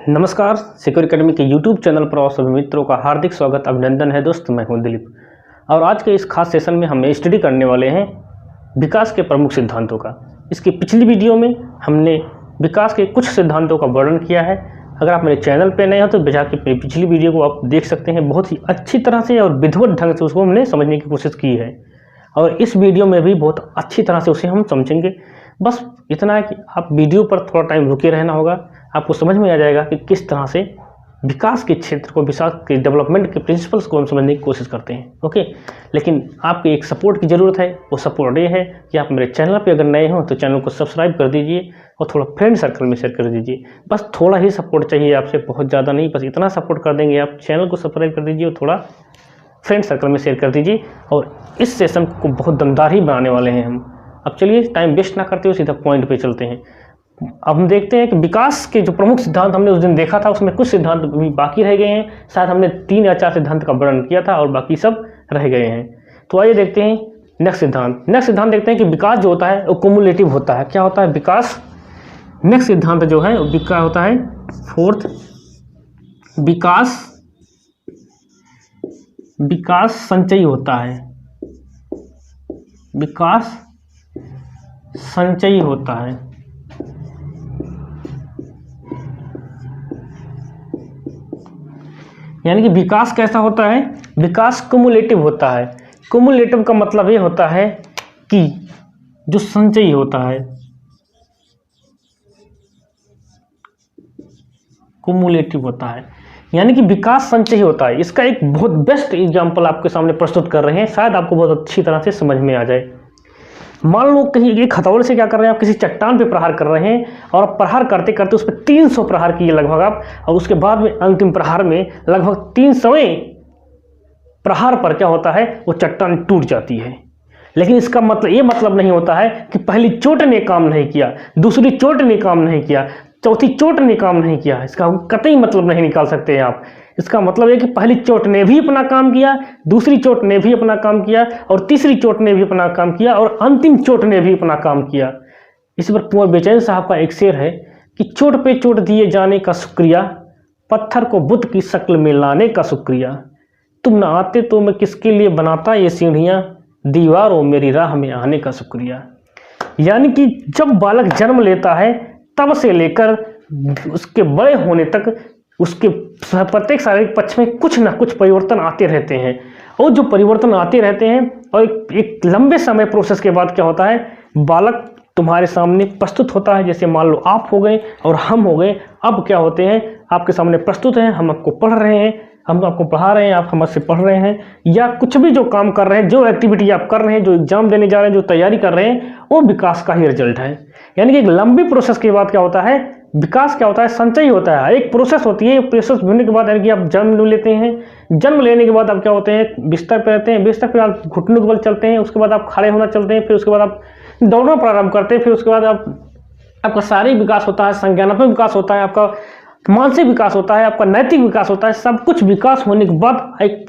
नमस्कार, secure academy के YouTube channel पर आप सभी मित्रों का हार्दिक स्वागत अभिनंदन है। दोस्त, मैं हूं दिलीप और आज के इस खास सेशन में हम स्टडी करने वाले हैं विकास के प्रमुख सिद्धांतों का। इसकी पिछली वीडियो में हमने विकास के कुछ सिद्धांतों का वर्णन किया है। अगर आप मेरे चैनल पर नए हो तो जाके पिछली वीडियो को आप देख सकते हैं। बहुत ही अच्छी तरह से और विधिवत ढंग से उसको हमने समझने की कोशिश की है और इस वीडियो में भी बहुत अच्छी तरह से उसे हम समझेंगे। बस इतना है कि आप वीडियो पर थोड़ा टाइम रुके रहना होगा, आपको समझ में आ जाएगा कि किस तरह से विकास के क्षेत्र को, विकास के डेवलपमेंट के प्रिंसिपल्स को हम समझने की कोशिश करते हैं। ओके, लेकिन आपकी एक सपोर्ट की ज़रूरत है। वो सपोर्ट ये है कि आप मेरे चैनल पे अगर नए हो तो चैनल को सब्सक्राइब कर दीजिए और थोड़ा फ्रेंड सर्कल में शेयर कर दीजिए। बस थोड़ा ही सपोर्ट चाहिए आपसे, बहुत ज़्यादा नहीं, बस इतना सपोर्ट कर देंगे आप। चैनल को सब्सक्राइब कर दीजिए और थोड़ा फ्रेंड सर्कल में शेयर कर दीजिए और इस सेशन को बहुत दमदार ही बनाने वाले हैं हम। अब चलिए टाइम वेस्ट ना करते हुए सीधा पॉइंट पे चलते हैं। अब हम देखते हैं कि विकास के जो प्रमुख सिद्धांत हमने उस दिन देखा था, उसमें कुछ सिद्धांत भी बाकी रह गए हैं। शायद हमने 3 या 4 सिद्धांत का वर्णन किया था और बाकी सब रह गए हैं। तो आइए देखते हैं नेक्स्ट सिद्धांत। नेक्स्ट सिद्धांत देखते हैं कि विकास जो होता है वो कुमुलेटिव होता है। क्या होता है विकास? नेक्स्ट सिद्धांत जो है विकास होता है फोर्थ, विकास संचयी होता है। विकास संचयी होता है। यानी कि विकास कैसा होता है? विकास कुमुलेटिव होता है। कुमुलेटिव का मतलब ये होता है कि जो संचयी होता है, कुमुलेटिव होता है, यानी कि विकास संचयी होता है। इसका एक बहुत बेस्ट एग्जांपल आपके सामने प्रस्तुत कर रहे हैं, शायद आपको बहुत अच्छी तरह से समझ में आ जाए। मान लो कहीं एक हथौड़े से क्या कर रहे हैं आप, किसी चट्टान पे प्रहार कर रहे हैं और प्रहार करते करते उस पर 300 प्रहार किए लगभग आप, और उसके बाद में अंतिम प्रहार में लगभग 300वें प्रहार पर क्या होता है, वो चट्टान टूट जाती है। लेकिन इसका मतलब ये मतलब नहीं होता है कि पहली चोट ने काम नहीं किया, दूसरी चोट ने काम नहीं किया, चौथी चोट ने काम नहीं किया। इसका कतई मतलब नहीं निकाल सकते हैं आप। इसका मतलब है कि पहली चोट ने भी अपना काम किया, दूसरी चोट ने भी अपना काम किया और तीसरी चोट ने भी अपना काम किया और अंतिम चोट ने भी अपना काम किया। इस पर कुंवर बेचैन साहब का एक शेर है कि चोट पे चोट दिए जाने का शुक्रिया, पत्थर को बुद्ध की शक्ल में लाने का शुक्रिया। तुम न आते तो मैं किसके लिए बनाता ये सीढ़ियाँ, दीवारों मेरी राह में आने का शुक्रिया। यानी कि जब बालक जन्म लेता है तब से लेकर उसके बड़े होने तक उसके प्रत्येक शारीरिक पक्ष में कुछ ना कुछ परिवर्तन आते रहते हैं और जो परिवर्तन आते रहते हैं और एक लंबे समय प्रोसेस के बाद क्या होता है, बालक तुम्हारे सामने प्रस्तुत होता है। जैसे मान लो आप हो गए और हम हो गए, अब क्या होते हैं आपके सामने प्रस्तुत हैं, हम आपको पढ़ रहे हैं, हम आपको पढ़ा रहे हैं, आप हमसे पढ़ रहे हैं, या कुछ भी जो काम कर रहे हैं, जो एक्टिविटी आप कर रहे हैं, जो एग्जाम देने जा रहे हैं, जो तैयारी कर रहे हैं, वो विकास का ही रिजल्ट है। यानी कि एक लंबी प्रोसेस के बाद क्या होता है, विकास क्या होता है, संचयी होता है। एक प्रोसेस होती है, प्रोसेस होने के बाद यानी कि आप जन्म लेते हैं, जन्म लेने के बाद आप क्या होते हैं, बिस्तर पर रहते हैं, बिस्तर पर आप घुटनों के बल चलते हैं, उसके बाद आप खड़े होना चलते हैं, फिर उसके बाद आप दौड़ना प्रारंभ करते हैं, फिर उसके बाद आपका शारीरिक विकास होता है, संज्ञानात्मक विकास होता है, आपका मानसिक विकास होता है, आपका नैतिक विकास होता है। सब कुछ विकास होने के बाद एक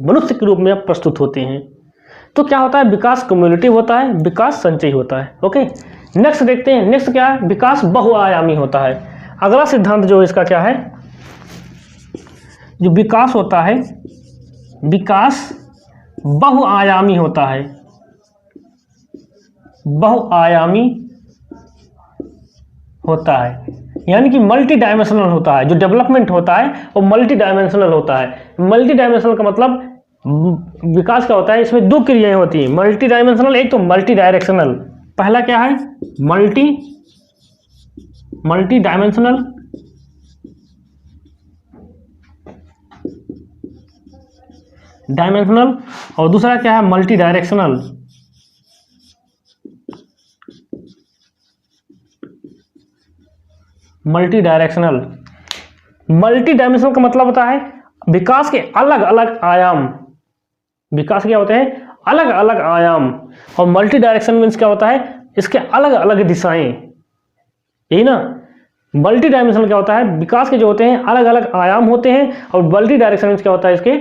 मनुष्य के रूप में आप प्रस्तुत होते हैं। तो क्या होता है, विकास कम्युनिटिव होता है, विकास संचयी होता है। ओके, नेक्स्ट देखते हैं। नेक्स्ट क्या है, विकास बहुआयामी होता है। अगला सिद्धांत जो इसका क्या है, जो विकास होता है, विकास बहुआयामी होता है। बहुआयामी होता है यानी कि मल्टी डायमेंशनल होता है। जो डेवलपमेंट होता है वो मल्टी डायमेंशनल होता है। मल्टी डायमेंशनल का मतलब विकास क्या होता है, इसमें 2 क्रियाएं होती हैं मल्टी डायमेंशनल। एक तो मल्टी डायरेक्शनल, पहला क्या है मल्टी डायमेंशनल और दूसरा क्या है मल्टी डायरेक्शनल। मल्टी डायमेंशनल का मतलब होता है विकास के अलग अलग आयाम। विकास क्या होते हैं, अलग अलग आयाम। और मल्टी डायरेक्शन मीन्स क्या होता है, इसके अलग अलग दिशाएं। यही ना, मल्टी डायमेंशनल क्या होता है, विकास के जो होते हैं अलग अलग आयाम होते हैं, और मल्टी डायरेक्शन मीन्स क्या होता है, इसके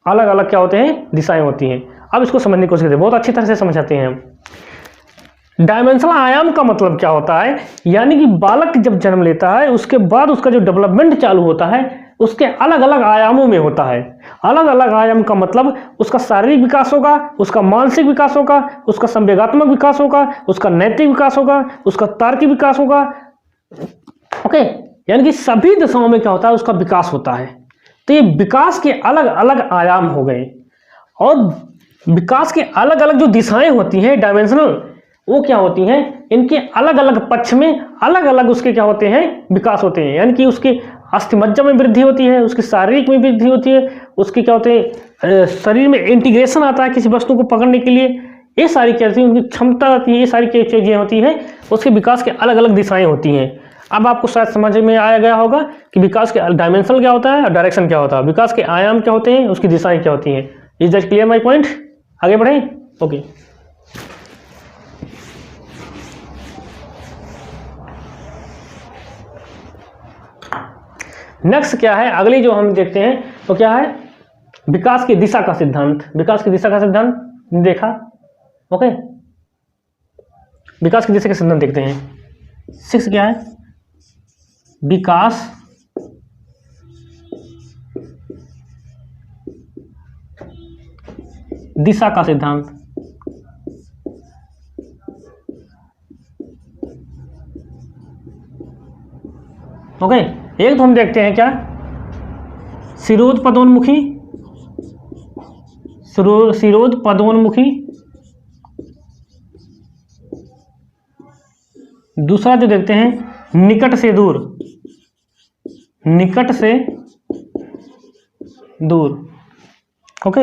अलग अलग क्या होते हैं, दिशाएं होती हैं। अब इसको समझने की कोशिश करते हैं, बहुत अच्छी तरह से समझाते हैं हम। डायमेंशनल आयाम का मतलब क्या होता है, यानी कि बालक जब जन्म लेता है उसके बाद उसका जो डेवलपमेंट चालू होता है उसके अलग अलग आयामों में होता है। अलग अलग आयाम का मतलब उसका शारीरिक विकास होगा, उसका मानसिक विकास होगा, उसका संवेगात्मक विकास होगा, उसका नैतिक विकास होगा, उसका तार्किक विकास होगा। ओके, यानी कि सभी दशाओं में क्या होता है, उसका विकास होता है। तो ये विकास के अलग अलग आयाम हो गए, और विकास के अलग अलग जो दिशाएं होती हैं डायमेंशनल, वो क्या होती हैं, इनके अलग अलग पक्ष में अलग अलग उसके क्या होते हैं, विकास होते हैं। यानी कि उसके अस्थिमज्जा में वृद्धि होती है, उसकी शारीरिक में वृद्धि होती है, उसके क्या होते हैं, शरीर में इंटीग्रेशन आता है किसी वस्तु को पकड़ने के लिए, ये सारी क्या होती है, उनकी क्षमता होती है, ये सारी क्या चीजें होती हैं, उसके विकास के अलग अलग दिशाएं होती हैं। अब आपको शायद समझ में आया गया होगा कि विकास के डायमेंशन क्या होता है और डायरेक्शन क्या होता है, विकास के आयाम क्या होते हैं, उसकी दिशाएं क्या होती हैं। Is that clear my point? आगे बढ़े। ओके, नेक्स्ट क्या है, अगली जो हम देखते हैं तो क्या है, विकास की दिशा का सिद्धांत। विकास की दिशा का सिद्धांत देखा। ओके, विकास की दिशा का सिद्धांत देखते हैं। 6 क्या है, विकास दिशा का सिद्धांत। ओके, एक तो हम देखते हैं क्या, शिरोध पदोन्मुखी, शिरोध पदोन्मुखी। दूसरा जो देखते हैं, निकट से दूर, निकट से दूर। ओके,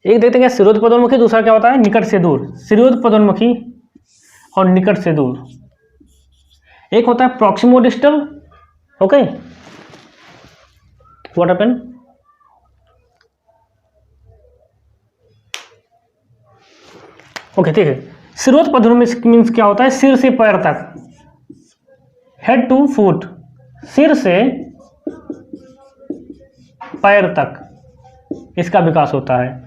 एक देखते हैं शिरोध पदोन्मुखी, दूसरा क्या होता है, निकट से दूर। शिरोध पदोन्मुखी और निकट से दूर। एक होता है proximo distal. Okay, what happen, okay ठीक है। शिरोध पदोन्मुखी मीन्स क्या होता है, सिर से पैर तक, हेड टू फुट, सिर से पैर तक इसका विकास होता है।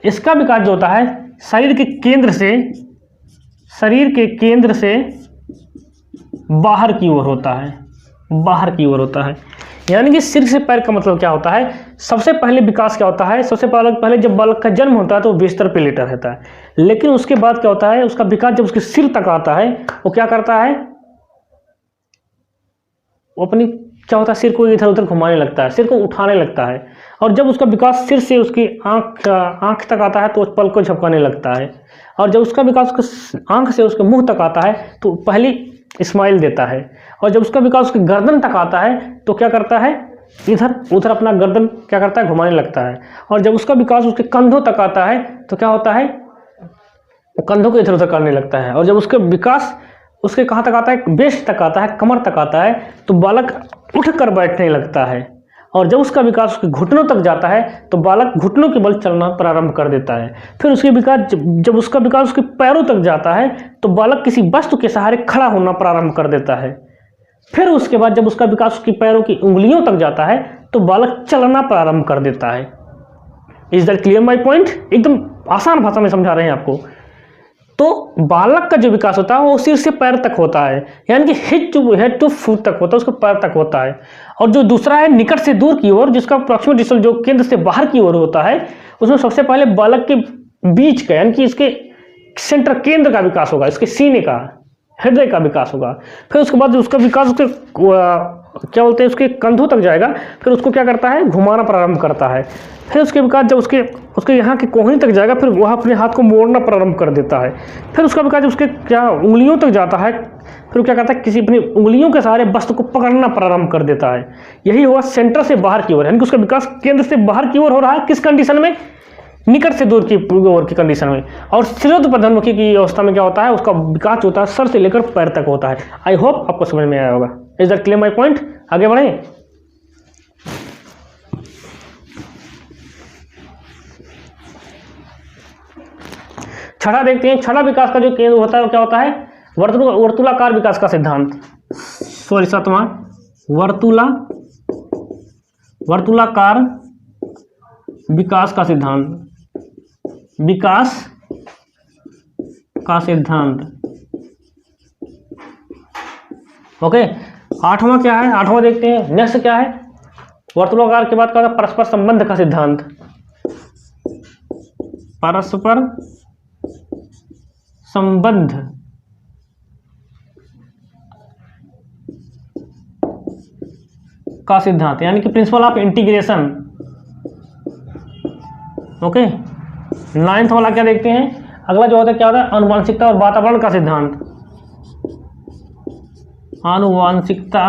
इसका विकास जो होता है शरीर के केंद्र से, शरीर के केंद्र से बाहर की ओर होता है, बाहर की ओर होता है। यानी कि सिर से पैर का मतलब क्या होता है, सबसे पहले विकास क्या होता है, सबसे पहले जब बालक का जन्म होता है तो बिस्तर पे लेटा रहता है, लेकिन उसके बाद क्या होता है, उसका विकास जब उसके सिर तक आता है, वो क्या करता है, वो अपनी क्या होता है, सिर को इधर उधर घुमाने लगता है, सिर को उठाने लगता है। और जब उसका विकास सिर से उसकी आंख तक आता है तो उस पल को झपकाने लगता है। और जब उसका विकास उसके आंख से उसके मुंह तक आता है तो पहली स्माइल देता है। और जब उसका विकास उसकी गर्दन तक आता है तो क्या करता है, इधर उधर अपना गर्दन क्या करता है, घुमाने लगता है। और जब उसका विकास उसके कंधों तक आता है तो क्या होता है, कंधों को इधर उधर करने लगता है। और जब उसका विकास उसके कहाँ तक आता है, बेस्ट तक आता है, कमर तक आता है, तो बालक उठ कर बैठने लगता है। और जब उसका विकास उसके घुटनों तक जाता है तो बालक घुटनों के बल चलना प्रारंभ कर देता है। फिर उसके विकास जब उसका विकास उसके पैरों तक जाता है तो बालक किसी वस्तु के सहारे खड़ा होना प्रारंभ कर देता है। फिर उसके बाद जब उसका विकास उसकी पैरों की उंगलियों तक जाता है तो बालक चलना प्रारंभ कर देता है। Is that clear my point? एकदम आसान भाषा में समझा रहे हैं आपको। तो बालक का जो विकास होता है वो सिर से पैर तक होता है, यानी कि हेड टू फुट तक होता है, उसको पैर तक होता है। और जो दूसरा है निकट से दूर की ओर, जिसका प्रॉक्सिमल डिस्टल जो केंद्र से बाहर की ओर होता है, उसमें सबसे पहले बालक के बीच का यानी कि इसके सेंटर केंद्र का विकास होगा, इसके सीने का, हृदय का विकास होगा। फिर उसके बाद उसका विकास उसके क्या बोलते हैं, उसके कंधों तक जाएगा। फिर उसको क्या करता है, घुमाना प्रारंभ करता है। फिर उसके विकास जब उसके यहाँ की कोहनी तक जाएगा, फिर वह अपने हाथ को मोड़ना प्रारंभ कर देता है। फिर उसका विकास जब उसके क्या उंगलियों तक जाता है, फिर वो क्या करता है, किसी अपनी उंगलियों के सहारे वस्तु को पकड़ना प्रारंभ कर देता है। यही हुआ सेंटर से बाहर की ओर, यानी कि उसका विकास केंद्र से बाहर की ओर हो रहा है। किस कंडीशन में, निकट से दूर की ओर की कंडीशन में। और शिरोध पदोन्मुखी की अवस्था में क्या होता है, उसका विकास होता है सर से लेकर पैर तक होता है। आई होप आपको समझ में आया होगा। Is that clear my point? आगे बढ़े। छठा देखते हैं। छठा विकास का जो केंद्र होता है वो क्या होता है, वर्तुलाकार विकास का सिद्धांत। सॉरी, सातवां वर्तुलाकार विकास का सिद्धांत। विकास का सिद्धांत। ओके, आठवां क्या है, आठवां देखते हैं। नेक्स्ट क्या है, वर्तुलाकार के बाद क्या होता है, परस्पर संबंध का सिद्धांत। परस्पर संबंध का सिद्धांत, यानी कि प्रिंसिपल ऑफ इंटीग्रेशन। ओके, 9वां वाला क्या देखते हैं, अगला जो होता है क्या होता है, आनुवांशिकता और वातावरण का सिद्धांत। आनुवांशिकता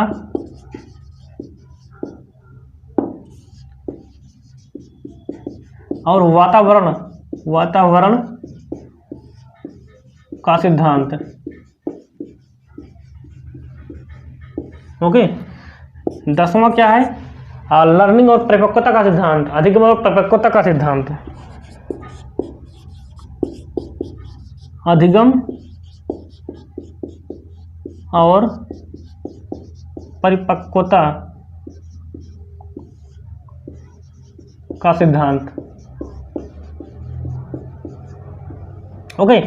और वातावरण का सिद्धांत। ओके, 10वां क्या है, लर्निंग और परिपक्वता का सिद्धांत, अधिगम और परिपक्वता का सिद्धांत। अधिगम और परिपक्वता का सिद्धांत। ओके,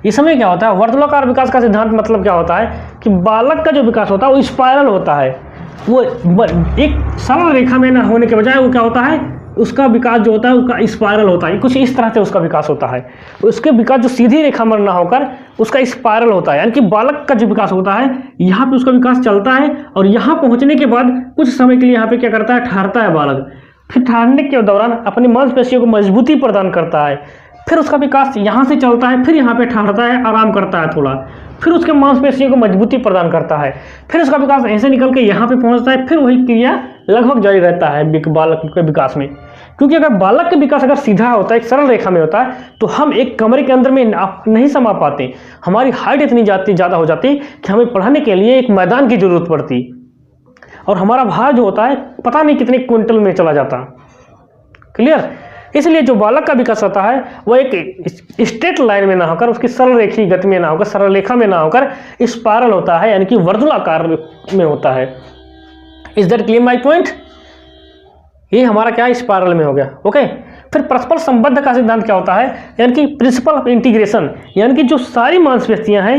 इस समय क्या होता है, वर्तुलाकार विकास का सिद्धांत मतलब क्या होता है कि बालक का जो विकास होता है वो स्पाइरल होता है। वो एक सरल रेखा में न होने के बजाय वो क्या होता है, उसका विकास जो होता है उसका स्पाइरल होता है, कुछ इस तरह से उसका विकास होता है। उसके विकास जो सीधी रेखा में ना होकर उसका स्पाइरल होता है, यानी कि बालक का जो विकास होता है यहाँ पे उसका विकास चलता है और यहाँ पहुँचने के बाद कुछ समय के लिए यहाँ पे क्या करता है, ठहरता है बालक। फिर ठहरने के दौरान अपनी मांसपेशियों को मजबूती प्रदान करता है। फिर उसका विकास यहाँ से चलता है, फिर यहाँ पे ठहरता है, आराम करता है थोड़ा, फिर उसके मांसपेशियों को मजबूती प्रदान करता है, फिर उसका विकास ऐसे निकल के यहाँ पे पहुँचता है। फिर वही क्रिया लगभग जारी रहता है बालक के विकास में। क्योंकि अगर बालक का विकास अगर सीधा होता है, एक सरल रेखा में होता है, तो हम एक कमरे के अंदर में नहीं समा पाते। हमारी हाइट इतनी ज़्यादा हो जाती कि हमें पढ़ने के लिए एक मैदान की जरूरत पड़ती और हमारा भार जो होता है पता नहीं कितने क्विंटल में चला जाता। क्लियर? इसलिए जो बालक का विकास होता है वो एक स्ट्रेट लाइन में ना होकर, उसकी सरल रेखीय गति में ना होकर, सरल रेखा में ना होकर स्पाइरल होता है, यानी कि वर्तुलाकार में होता है। Is that clear my point? ये हमारा क्या है, स्पाइरल में हो गया। ओके, फिर परस्पर संबंध का सिद्धांत क्या होता है, यानी कि प्रिंसिपल ऑफ इंटीग्रेशन, यानी कि जो सारी मांसपेशियां हैं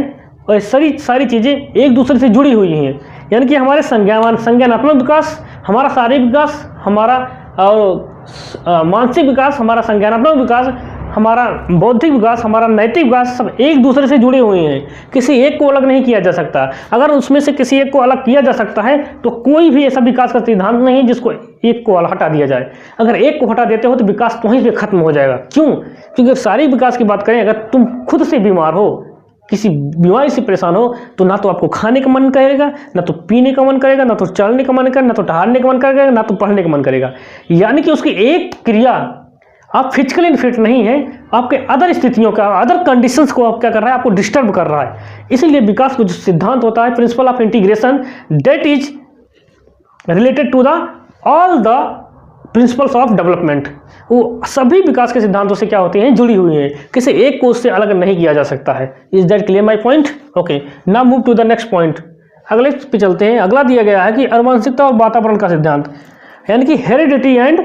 और सारी चीजें एक दूसरे से जुड़ी हुई हैं। यानी कि हमारे संज्ञानात्मक विकास, हमारा शारीरिक विकास, हमारा मानसिक विकास, हमारा संज्ञानात्मक विकास, हमारा बौद्धिक विकास, हमारा नैतिक विकास, सब एक दूसरे से जुड़े हुए हैं। किसी एक को अलग नहीं किया जा सकता। अगर उसमें से किसी एक को अलग किया जा सकता है तो कोई भी ऐसा विकास का सिद्धांत नहीं जिसको एक को हटा दिया जाए। अगर एक को हटा देते हो तो विकास वहीं पे खत्म हो जाएगा। क्यों? क्योंकि शारीरिक विकास की बात करें, अगर तुम खुद से बीमार हो, किसी बीमारी से परेशान हो, तो ना तो आपको खाने का मन करेगा, ना तो पीने का मन करेगा, ना तो चलने का मन करेगा, ना तो टहलने का मन करेगा, ना तो पढ़ने का मन करेगा। यानी कि उसकी एक क्रिया, आप फिजिकली फिट नहीं है, आपके अदर स्थितियों का, अदर कंडीशंस को आप क्या कर रहा है, आपको डिस्टर्ब कर रहा है। इसीलिए विकास का जो सिद्धांत होता है, principle of integration, that is related to the all the principles of development. वो सभी विकास के सिद्धांतों से क्या होते हैं, जुड़ी हुई हैं। किसी एक को उससे अलग नहीं किया जा सकता है। Is that clear my point? Okay, now move to the next point. अगले पे चलते हैं। अगला दिया गया है कि आनुवंशिकता और वातावरण का सिद्धांत, यानी कि हेरिडिटी एंड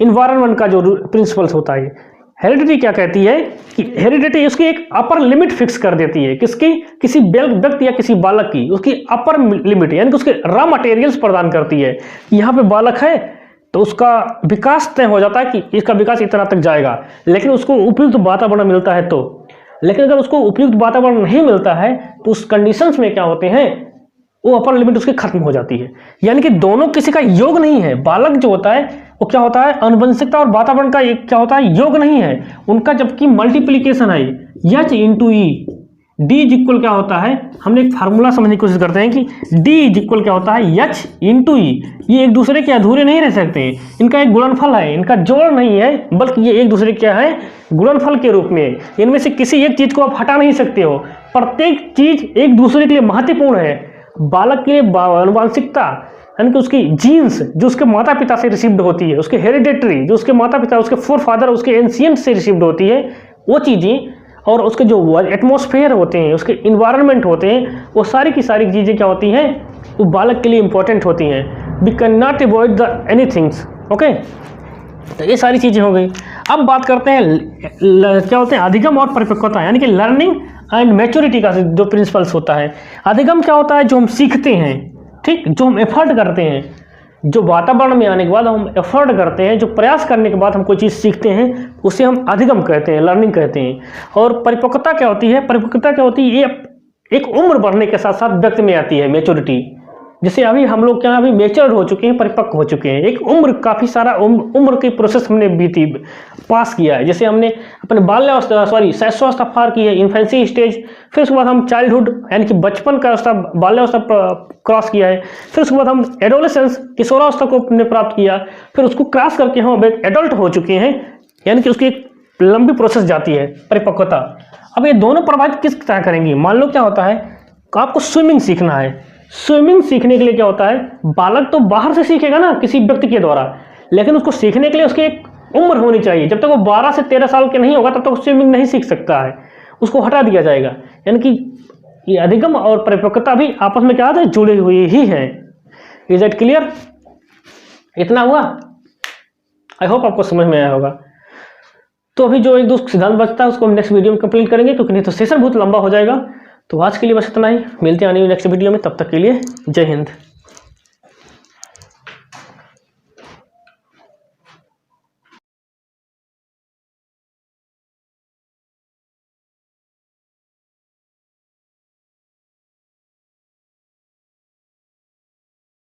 इन्वायरमेंट का जो प्रिंसिपल्स होता है। हेरिडिटी क्या कहती है कि हेरिडिटी उसकी एक अपर लिमिट फिक्स कर देती है। किसकी? किसी व्यक्ति या किसी बालक की उसकी अपर लिमिट, यानी कि उसके रॉ मटेरियल्स प्रदान करती है। यहाँ पे बालक है तो उसका विकास तय हो जाता है कि इसका विकास इतना तक जाएगा, लेकिन उसको उपयुक्त वातावरण मिलता है तो। लेकिन अगर उसको उपयुक्त वातावरण नहीं मिलता है तो उस कंडीशंस में क्या होते हैं, वो अपर लिमिट उसकी खत्म हो जाती है। यानी कि दोनों किसी का योग नहीं है। बालक जो होता है वो क्या होता है, आनुवंशिकता और वातावरण का क्या होता है, योग नहीं है उनका, जबकि मल्टीप्लीकेशन है। H into E, D is equal क्या होता है, हमने एक फार्मूला समझने की कोशिश करते हैं कि D इज इक्वल क्या होता है, H इंटू ई। ये एक दूसरे के अधूरे नहीं रह सकते, इनका एक गुणनफल है, इनका जोड़ नहीं है, बल्कि ये एक दूसरे क्या है, गुणनफल के रूप में। इनमें से किसी एक चीज को आप हटा नहीं सकते हो। प्रत्येक चीज एक दूसरे के लिए महत्वपूर्ण है। बालक के लिए आनुवंशिकता, यानी कि उसकी जीन्स जो उसके माता पिता से रिसीव्ड होती है, उसके हेरिडेटरी जो उसके माता पिता, उसके फोर फादर, उसके एंशिएंट से रिसीव्ड होती है, वो चीज़ें, और उसके जो एटमॉस्फेयर होते हैं, उसके इन्वायरमेंट होते हैं, वो सारी की सारी चीज़ें क्या होती हैं, वो बालक के लिए इंपॉर्टेंट होती हैं। We can not avoid the anythings. Okay, तो ये सारी चीज़ें हो गई। अब बात करते हैं क्या होते हैं अधिगम और परिपक्वता, यानी कि लर्निंग एंड मैच्योरिटी का जो प्रिंसिपल्स होता है। अधिगम क्या होता है? जो हम सीखते हैं, ठीक, जो हम एफर्ट करते हैं, जो वातावरण में आने के बाद हम एफर्ट करते हैं, जो प्रयास करने के बाद हम कोई चीज़ सीखते हैं, उसे हम अधिगम कहते हैं, लर्निंग कहते हैं। और परिपक्वता क्या होती है? परिपक्वता क्या होती है? ये एक उम्र बढ़ने के साथ साथ व्यक्ति में आती है, मैच्योरिटी। जैसे अभी हम लोग क्या अभी मैच्योर हो चुके हैं, परिपक्व हो चुके हैं, एक उम्र काफ़ी सारा उम्र की प्रोसेस हमने बीती पास किया है। जैसे हमने अपने बाल्यावस्था शैशवावस्था पार की है, इन्फेंसी स्टेज, फिर उसके बाद हम चाइल्डहुड यानी कि बचपन का अवस्था, बाल्यावस्था क्रॉस किया है, फिर उसके बाद हम एडोलेसेंस किशोरावस्था को हमने प्राप्त किया, फिर उसको क्रॉस करके हम एक एडल्ट हो चुके हैं, यानी कि उसकी एक लंबी प्रोसेस जाती है परिपक्वता। अब ये दोनों प्रभावित किस तरह करेंगी? मान लो क्या होता है, आपको स्विमिंग सीखना है। स्विमिंग सीखने के लिए क्या होता है, बालक तो बाहर से सीखेगा ना किसी व्यक्ति के द्वारा, लेकिन उसको सीखने के लिए उसकी एक उम्र होनी चाहिए। जब तक वो 12 से 13 साल के नहीं होगा तब तक स्विमिंग नहीं सीख सकता है, उसको हटा दिया जाएगा। यानी कि ये अधिगम और परिपक्वता भी आपस में क्या है, जुड़े हुए ही हैं। Is it clear? इतना हुआ? आई होप आपको समझ में आया होगा। तो अभी जो एक दो सिद्धांत बचता है उसको हम नेक्स्ट वीडियो में कंप्लीट करेंगे, क्योंकि नहीं तो सेशन बहुत लंबा हो जाएगा। तो आज के लिए बस इतना ही, मिलते हैं आने वाली नेक्स्ट वीडियो में, तब तक के लिए जय हिंद।